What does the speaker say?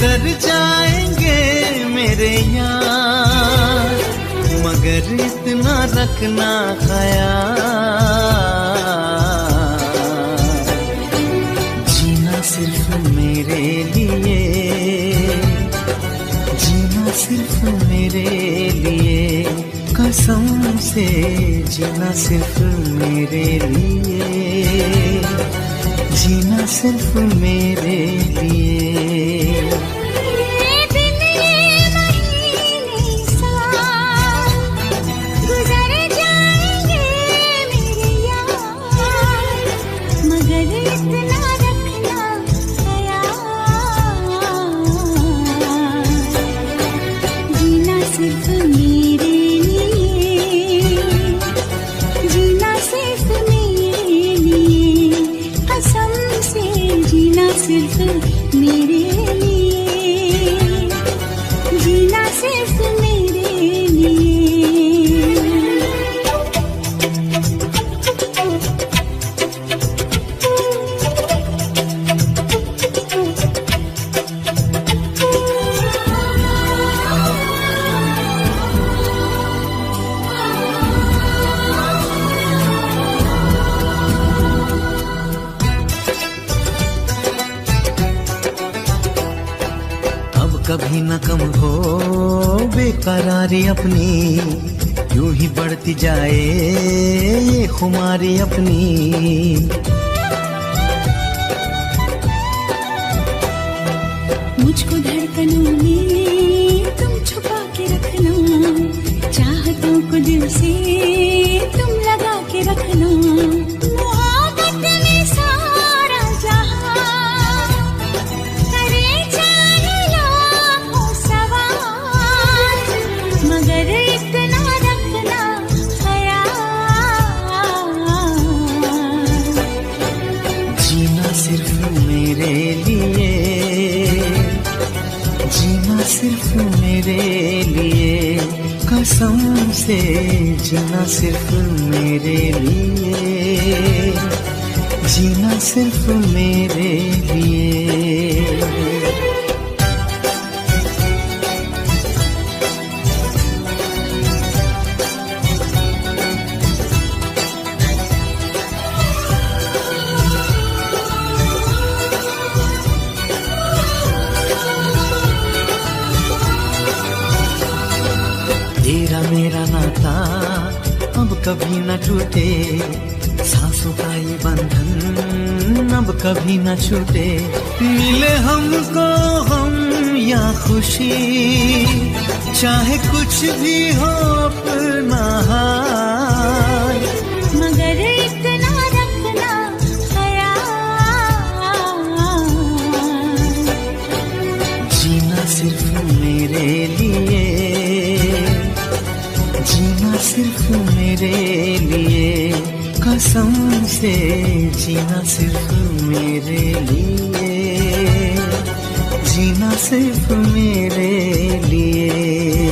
गुजर जाएंगे मेरे यार, मगर इतना रखना ख्याल, जीना सिर्फ मेरे लिए, जीना सिर्फ मेरे लिए, कसम से जीना सिर्फ मेरे लिए, जीना सिर्फ मेरे लिए। सिर्फ मेरे लिए, जीना सिर्फ मेरे लिए। कभी न कम हो बेकरारी अपनी, यूं ही बढ़ती जाए ये खुमारी अपनी। मुझको धड़कनों में तुम छुपा के रखना, चाहतों को दिल से तुम लगा के रखना। सिर्फ मेरे लिए, जीना सिर्फ मेरे लिए, कसम से जीना सिर्फ मेरे लिए, जीना सिर्फ मेरे लिए। तेरा मेरा नाता अब कभी न टूटे, सांसों का ये बंधन अब कभी न छूटे। मिले हमको हम या खुशी, चाहे कुछ भी हो अपना हाल, मगर इतना रखना ख्याल, जीना सिर्फ मेरे लिए, जीना सिर्फ मेरे लिए, कसम से जीना सिर्फ मेरे लिए, जीना सिर्फ मेरे लिए।